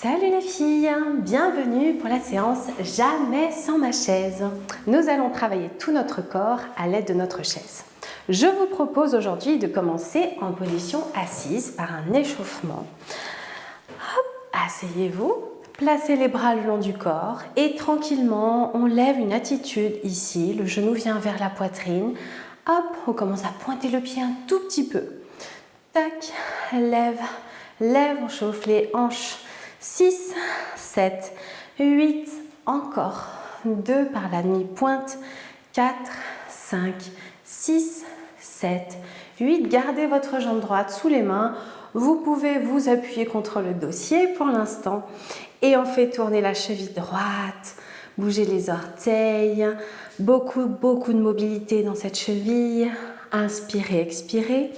Salut les filles, bienvenue pour la séance Jamais sans ma chaise. Nous allons travailler tout notre corps à l'aide de notre chaise. Je vous propose aujourd'hui de commencer en position assise par un échauffement. Hop, asseyez-vous, placez les bras le long du corps et tranquillement on lève une attitude ici, le genou vient vers la poitrine. Hop, on commence à pointer le pied un tout petit peu. Tac, lève, lève, on chauffe les hanches. 6, 7, 8, encore 2 par la demi-pointe, 4, 5, 6, 7, 8. Gardez votre jambe droite sous les mains. Vous pouvez vous appuyer contre le dossier pour l'instant. Et on fait tourner la cheville droite, bouger les orteils. Beaucoup de mobilité dans cette cheville. Inspirez, expirez.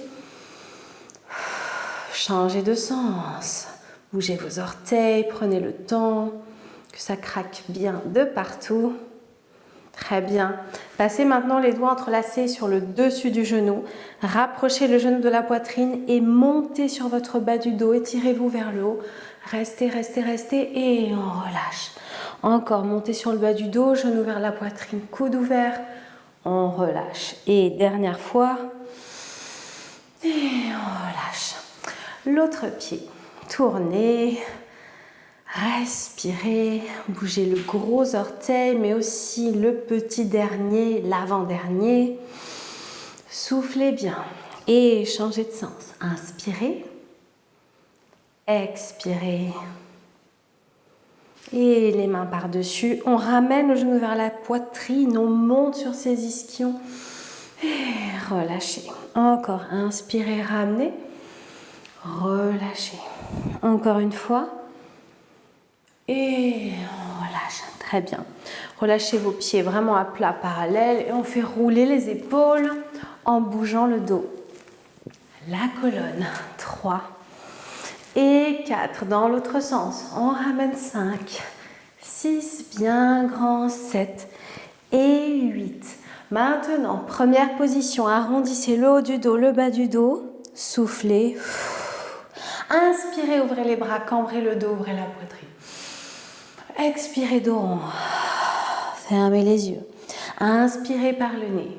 Changez de sens. Bougez vos orteils, prenez le temps, que ça craque bien de partout. Très bien. Passez maintenant les doigts entrelacés sur le dessus du genou. Rapprochez le genou de la poitrine et montez sur votre bas du dos. Étirez-vous vers le haut. Restez, restez, restez et on relâche. Encore, montez sur le bas du dos, genou vers la poitrine, coude ouvert. On relâche. Et dernière fois. Et on relâche. L'autre pied. Tournez, respirez, bougez le gros orteil, mais aussi le petit dernier, l'avant-dernier. Soufflez bien et changez de sens. Inspirez, expirez. Et les mains par-dessus. On ramène le genou vers la poitrine, on monte sur ses ischions. Et relâchez. Encore, inspirez, ramenez. Relâchez. Encore une fois. Et on relâche. Très bien. Relâchez vos pieds vraiment à plat parallèle et on fait rouler les épaules en bougeant le dos. La colonne. 3 et 4 dans l'autre sens. On ramène 5, 6, bien grand, 7 et 8. Maintenant, première position. Arrondissez le haut du dos, le bas du dos. Soufflez. Inspirez, ouvrez les bras, cambrez le dos, ouvrez la poitrine. Expirez, dos rond. Fermez les yeux. Inspirez par le nez.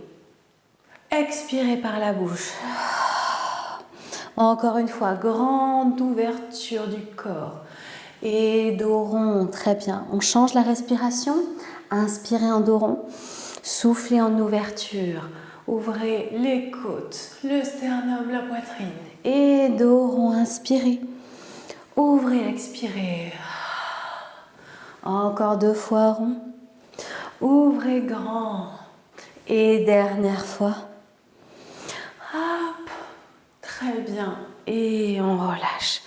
Expirez par la bouche. Encore une fois, grande ouverture du corps. Et dos rond, très bien. On change la respiration. Inspirez en dos rond. Soufflez en ouverture. Ouvrez les côtes, le sternum, la poitrine. Et dos rond, inspirez. Ouvrez, expirez. Encore 2 fois rond. Ouvrez grand. Et dernière fois. Hop. Très bien. Et on relâche.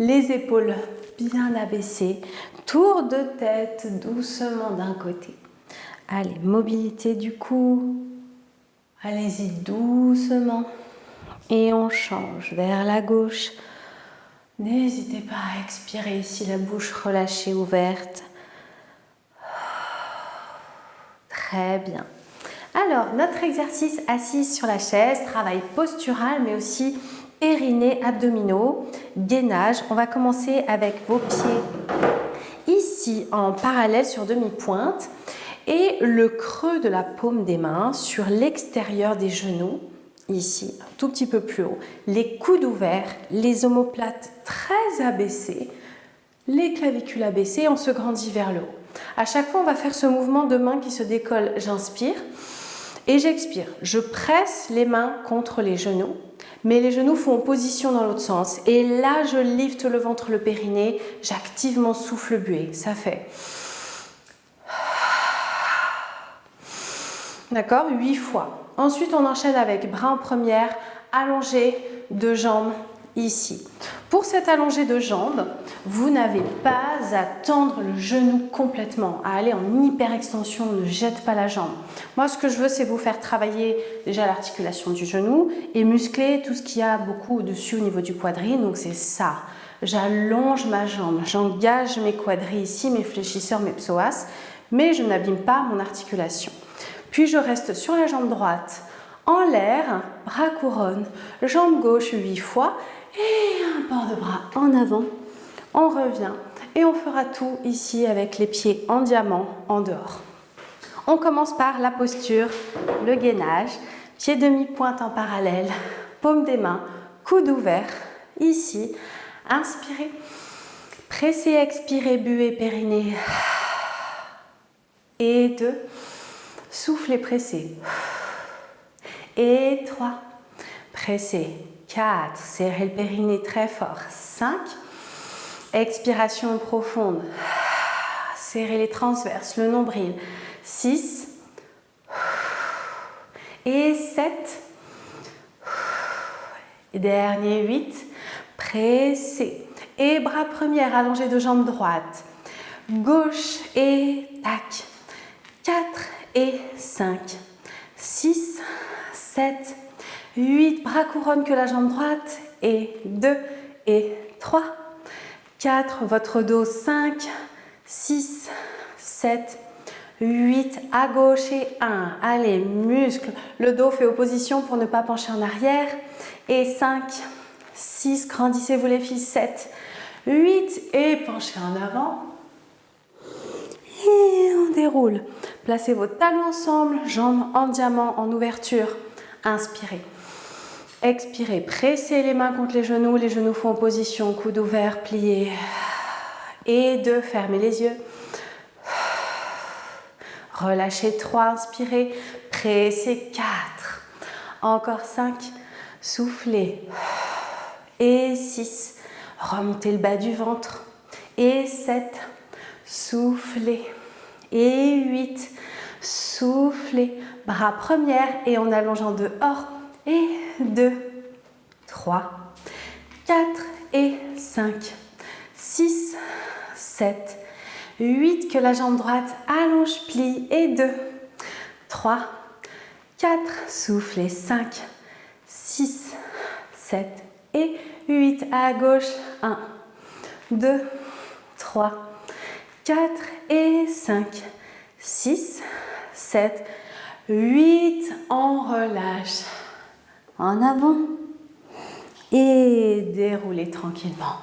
Les épaules bien abaissées. Tour de tête doucement d'un côté. Allez, mobilité du cou. Allez-y doucement. Et on change vers la gauche. N'hésitez pas à expirer ici, la bouche relâchée, ouverte. Très bien. Alors, notre exercice assise sur la chaise, travail postural, mais aussi périnée, abdominaux, gainage. On va commencer avec vos pieds ici en parallèle sur demi-pointe et le creux de la paume des mains sur l'extérieur des genoux. Ici, un tout petit peu plus haut, les coudes ouverts, les omoplates très abaissées, les clavicules abaissées, on se grandit vers le haut. À chaque fois, on va faire ce mouvement de main qui se décolle. J'inspire et j'expire. Je presse les mains contre les genoux, mais les genoux font opposition dans l'autre sens. Et là, je lifte le ventre, le périnée, j'active mon souffle buée. Ça fait... D'accord, 8 fois. Ensuite, on enchaîne avec bras en première, allongé de jambes ici. Pour cette allongée de jambes, vous n'avez pas à tendre le genou complètement, à aller en hyper extension, ne jette pas la jambe. Moi, ce que je veux, c'est vous faire travailler déjà l'articulation du genou et muscler tout ce qu'il y a beaucoup au-dessus au niveau du quadril. Donc, c'est ça. J'allonge ma jambe, j'engage mes quadris ici, mes fléchisseurs, mes psoas, mais je n'abîme pas mon articulation. Puis je reste sur la jambe droite en l'air, bras couronne, jambe gauche 8 fois et un port de bras en avant. On revient Et on fera tout ici avec les pieds en diamant en dehors. On commence par la posture, le gainage, pied demi-pointe en parallèle, paume des mains, coude ouvert, ici, inspirez, pressez, expirez, buée, périnée, et 2, soufflez, pressez, et 3, pressez, 4, serrez le périnée très fort, 5, expiration profonde, serrez les transverses, le nombril, 6, et 7, et dernier 8, pressez, et bras première allongés de jambe droite, gauche et tac, 4 et 5, 6, 7, 8, bras couronne que la jambe droite, et 2 et 3, 4, votre dos, 5, 6, 7, 8, à gauche et 1, allez, muscle, le dos fait opposition pour ne pas pencher en arrière, et 5, 6, grandissez-vous les filles, 7, 8, et penchez en avant, et on déroule, placez vos talons ensemble, jambes en diamant, en ouverture, inspirez, expirez, pressez les mains contre les genoux font opposition, coude ouvert, plié, et 2, fermez les yeux, relâchez 3, inspirez, pressez 4, encore 5, soufflez, et 6, remontez le bas du ventre, et 7, soufflez, et 8, soufflez, bras première et en allongeant dehors, et 2, 3, 4 et 5, 6, 7, 8, que la jambe droite allonge, plie, et 2, 3, 4, soufflez, 5, 6, 7 et 8, à gauche, 1, 2, 3, 4 et 5, 6, 7, 8, on relâche, en avant, et déroulez tranquillement.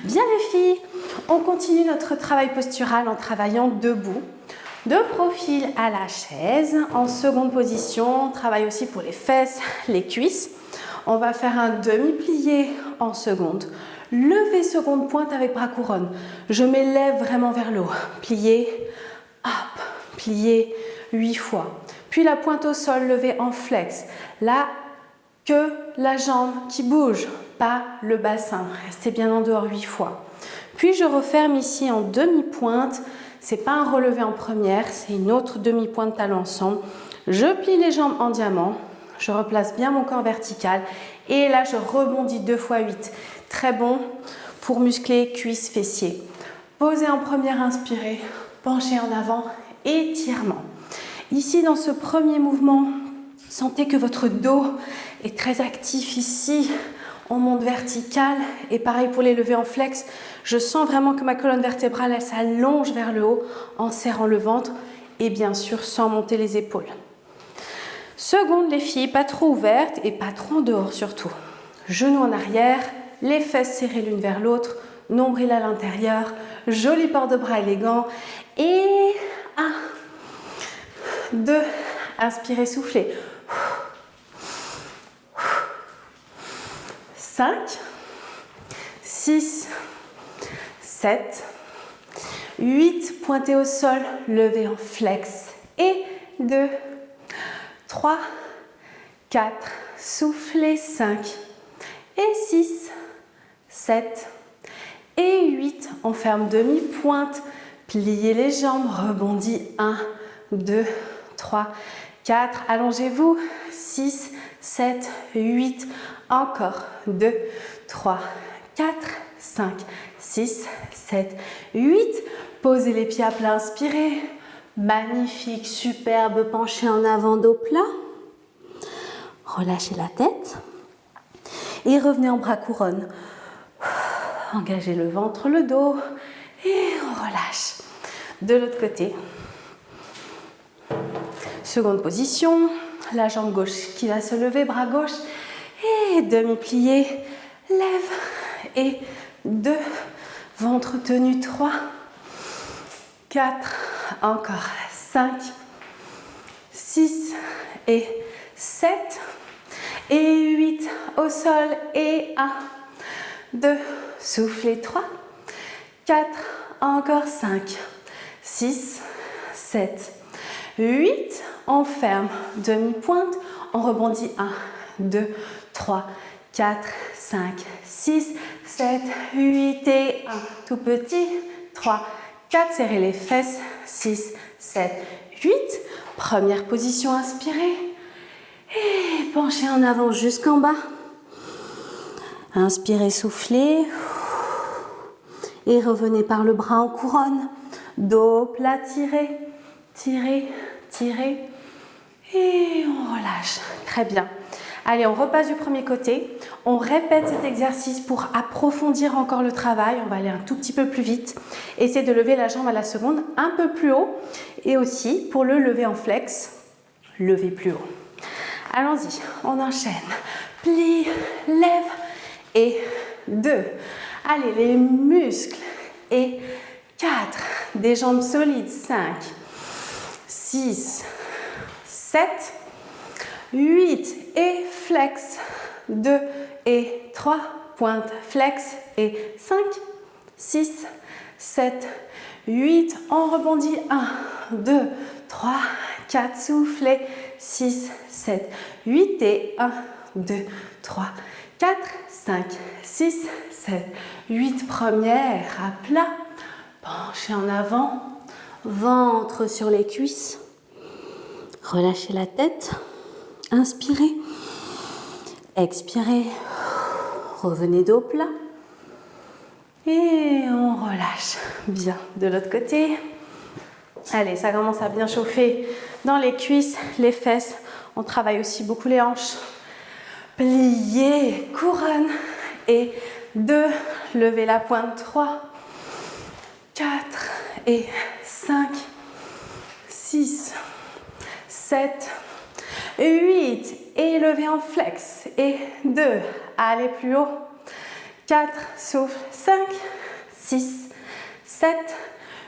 Bien les filles, on continue notre travail postural en travaillant debout, de profil à la chaise, en seconde position, on travaille aussi pour les fesses, les cuisses. On va faire un demi-plié en seconde, lever seconde pointe avec bras couronne. Je m'élève vraiment vers le haut, plié, hop, plié 8 fois. Puis la pointe au sol, levée en flex. Là, que la jambe qui bouge, pas le bassin. Restez bien en dehors 8 fois. Puis je referme ici en demi-pointe. C'est pas un relevé en première, c'est une autre demi-pointe talon ensemble. Je plie les jambes en diamant. Je replace bien mon corps vertical. Et là, je rebondis 2 fois 8. Très bon pour muscler cuisses, fessiers. Posez en première, inspirez. Penchez en avant, étirement. Ici, dans ce premier mouvement, sentez que votre dos est très actif ici. On monte vertical et pareil pour les levées en flex. Je sens vraiment que ma colonne vertébrale, elle s'allonge vers le haut en serrant le ventre et bien sûr sans monter les épaules. Seconde, les filles, pas trop ouvertes et pas trop en dehors surtout. Genoux en arrière, les fesses serrées l'une vers l'autre, nombril à l'intérieur, joli port de bras élégant. Et 1, 2, inspirez, soufflez. 5, 6, 7, 8, pointez au sol, levez en flex. Et 2, 3, 4, soufflez, 5, et 6, 7, et 8. On ferme demi-pointe, pliez les jambes, rebondis, 1, 2, 3, 4, allongez-vous, 6, 7, 8, encore 2, 3, 4, 5, 6, 7, 8. Posez les pieds à plat, inspirez. Magnifique, superbe, penché en avant, dos plat. Relâchez la tête. Et revenez en bras couronne. Engagez le ventre, le dos. Et on relâche. De l'autre côté. Seconde position. La jambe gauche qui va se lever, bras gauche. Et demi-plié. Lève. Et 2, ventre tenu, 3, 4, encore 5, 6 et 7 et 8 au sol et 1, 2, soufflez, 3, 4, encore 5, 6, 7, 8, on ferme, demi-pointe, on rebondit, 1, 2, 3, 4, 5, 6, 7, 8 et 1, tout petit, 3, 4, serrez les fesses, 6, 7, 8, première position, inspirez, et penchez en avant jusqu'en bas, inspirez, soufflez, et revenez par le bras en couronne, dos plat, tirez, tirez, tirez, et on relâche, très bien. Allez, on repasse du premier côté, on répète cet exercice pour approfondir encore le travail, on va aller un tout petit peu plus vite, essayez de lever la jambe à la seconde un peu plus haut et aussi pour le lever en flex, levez plus haut. Allons-y, on enchaîne, plie, lève et 2, allez les muscles et 4, des jambes solides, 5, 6, 7, 8 et flex, 2 et 3, pointe, flex et 5, 6, 7, 8, on rebondit, 1, 2, 3, 4, soufflez, 6, 7, 8 et 1, 2, 3, 4, 5, 6, 7, 8, première, à plat, penchez en avant, ventre sur les cuisses, relâchez la tête, inspirez, expirez, revenez dos plat et on relâche. Bien, de l'autre côté. Allez, ça commence à bien chauffer dans les cuisses, les fesses. On travaille aussi beaucoup les hanches. Pliez, couronne et 2, levez la pointe, 3, 4 et 5, 6, 7, 8 et levez en flex et 2, allez plus haut, 4, souffle, 5, 6, 7,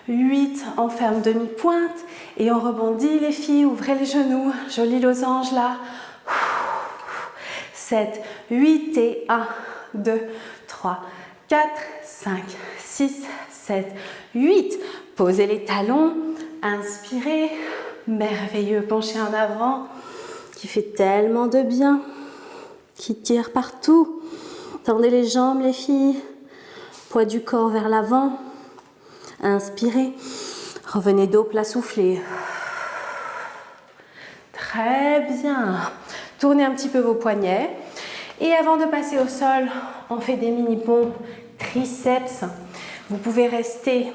8, on ferme demi-pointe et on rebondit les filles, ouvrez les genoux, joli losange là, 7, 8 et 1, 2, 3, 4, 5, 6, 7, 8, posez les talons, inspirez, merveilleux, penchez en avant, qui fait tellement de bien, qui tire partout. Tendez les jambes les filles, poids du corps vers l'avant, inspirez, revenez dos plat, soufflez. Très bien, tournez un petit peu vos poignets et avant de passer au sol, on fait des mini pompes triceps. Vous pouvez rester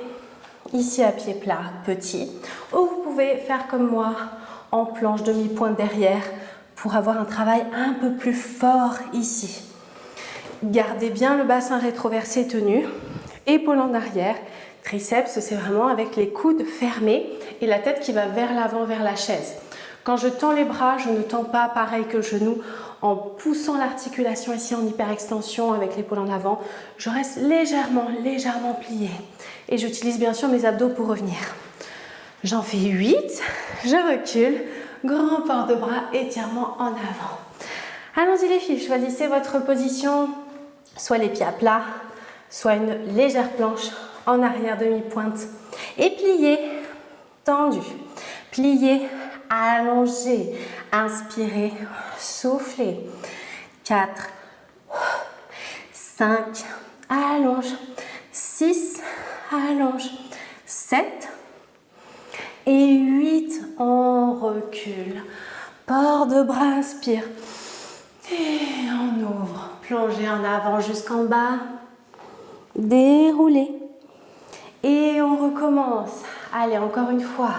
ici à pied plat, petit, ou vous pouvez faire comme moi, en planche demi-pointe derrière, pour avoir un travail un peu plus fort ici. Gardez bien le bassin rétroversé tenu, épaules en arrière, triceps, c'est vraiment avec les coudes fermés et la tête qui va vers l'avant, vers la chaise. Quand je tends les bras, je ne tends pas pareil que le genou, en poussant l'articulation ici en hyperextension avec l'épaule en avant, je reste légèrement pliée. Et j'utilise bien sûr mes abdos pour revenir. J'en fais 8, je recule, grand port de bras, étirement en avant. Allons-y les filles, choisissez votre position, soit les pieds à plat, soit une légère planche en arrière demi-pointe. Et pliez, tendu, pliez, allongez, inspirez, soufflez. 4, 5, allonge, 6, allonge, 7 et 8, on recule. Port de bras, inspire. Et on ouvre. Plongez en avant jusqu'en bas. Déroulez. Et on recommence. Allez, encore une fois.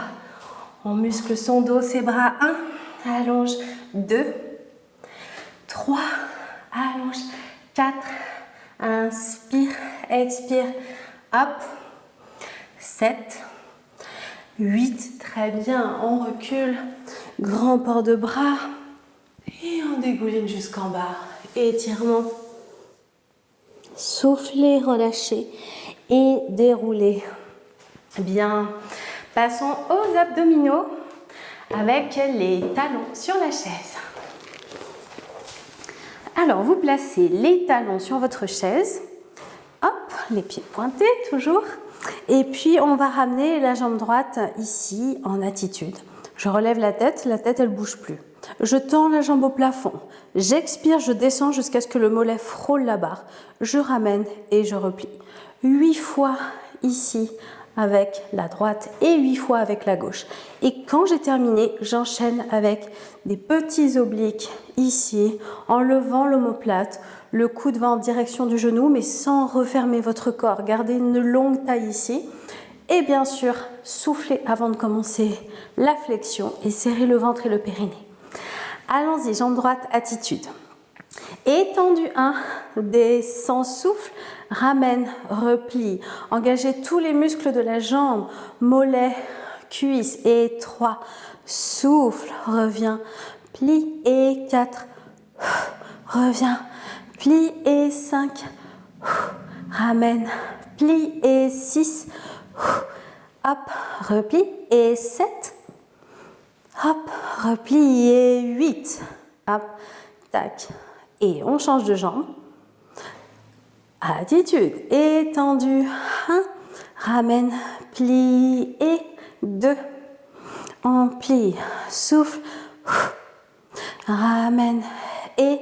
On muscle son dos, ses bras. 1, allonge. 2, 3, allonge. 4, inspire, expire. Hop. 7, 8, très bien. On recule. Grand port de bras. Et on dégouline jusqu'en bas. Étirement. Soufflez, relâchez. et déroulez. Bien, passons aux abdominaux avec les talons sur la chaise. Alors, vous placez les talons sur votre chaise. Hop, les pieds pointés toujours. Et puis, on va ramener la jambe droite ici en attitude. Je relève la tête elle ne bouge plus. Je tends la jambe au plafond. J'expire, je descends jusqu'à ce que le mollet frôle la barre. Je ramène et je replie. 8 fois ici avec la droite et 8 fois avec la gauche. Et quand j'ai terminé, j'enchaîne avec des petits obliques ici, en levant l'omoplate, le coude va en direction du genou, mais sans refermer votre corps. Gardez une longue taille ici. Et bien sûr, soufflez avant de commencer la flexion et serrez le ventre et le périnée. Allons-y, jambe droite, attitude. Étendu 1, descend, souffle, ramène, replie. Engagez tous les muscles de la jambe, mollet, cuisse. Et 3, souffle, reviens, plie. Et 4, reviens, plie. Et 5, ramène, plie. Et 6, hop, replie. Et 7, hop, replie. Et 8, hop, tac. Et on change de jambe. Attitude, étendue. 1, ramène, plie. Et 2, on plie, souffle, ramène. Et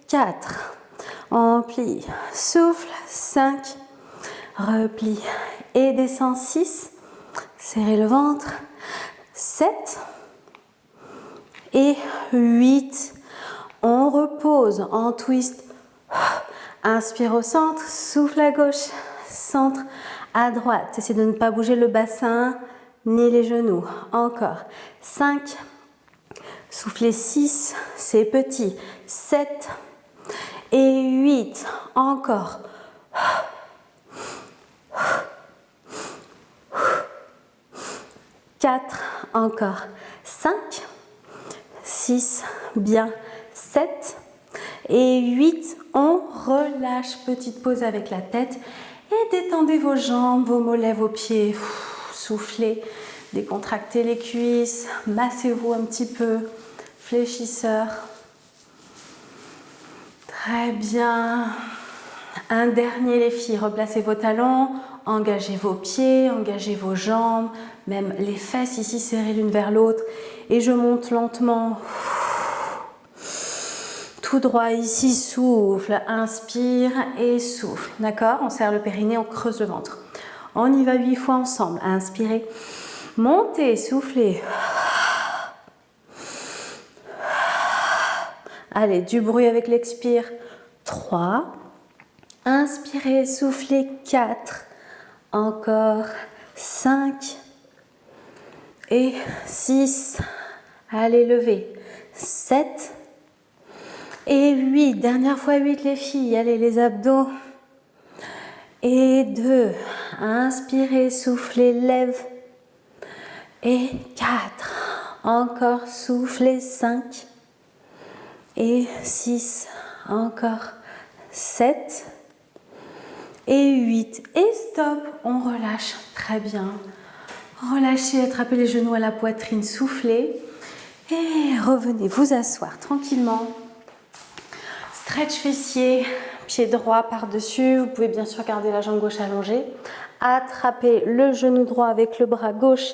4, on plie, souffle. 5, replie. Et descend. 6, serrez le ventre. 7 et 8. On repose en twist. Inspire au centre, souffle à gauche, centre à droite. Essayez de ne pas bouger le bassin ni les genoux. Encore. 5. Soufflez 6, c'est petit. 7 et 8. Encore. 4. Encore. 5. 6. Bien. 7 et 8, on relâche, petite pause avec la tête et détendez vos jambes, vos mollets, vos pieds, soufflez, décontractez les cuisses, massez-vous un petit peu, fléchisseur, très bien, un dernier les filles, replacez vos talons, engagez vos pieds, engagez vos jambes, même les fesses ici serrées l'une vers l'autre et je monte lentement. Tout droit ici, souffle, inspire et souffle. D'accord? On serre le périnée, on creuse le ventre. On y va 8 fois ensemble. Inspirez, montez, soufflez. Allez, du bruit avec l'expire. 3. Inspirez, soufflez. 4. Encore. 5. Et 6. Allez, levez. 7. Et 8, dernière fois 8 les filles, allez les abdos. Et 2, inspirez, soufflez, lève. Et 4, encore soufflez, 5. Et 6, encore 7. Et 8, et stop, on relâche, très bien. Relâchez, attrapez les genoux à la poitrine, soufflez. Et revenez vous asseoir tranquillement. Stretch fessier, pied droit par-dessus. Vous pouvez bien sûr garder la jambe gauche allongée. Attrapez le genou droit avec le bras gauche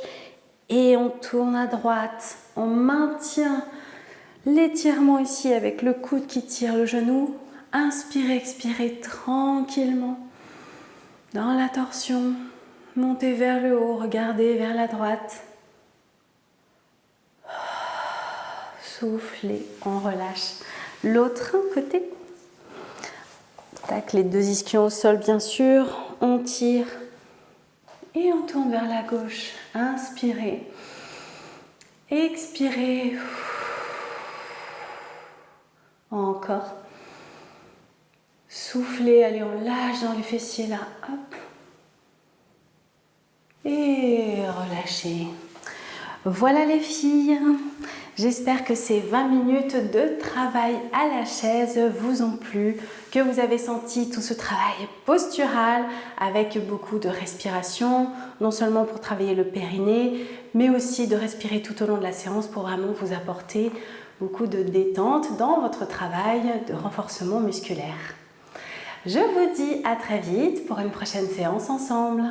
et on tourne à droite. On maintient l'étirement ici avec le coude qui tire le genou. Inspirez, expirez tranquillement dans la torsion. Montez vers le haut, regardez vers la droite. Soufflez, on relâche. L'autre côté. Tac, les deux ischions au sol bien sûr. On tire et on tourne vers la gauche. Inspirez. Expirez. Encore. Soufflez, allez, on lâche dans les fessiers là. Hop. Et relâchez. Voilà les filles, j'espère que ces 20 minutes de travail à la chaise vous ont plu, que vous avez senti tout ce travail postural avec beaucoup de respiration, non seulement pour travailler le périnée, mais aussi de respirer tout au long de la séance pour vraiment vous apporter beaucoup de détente dans votre travail de renforcement musculaire. Je vous dis à très vite pour une prochaine séance ensemble.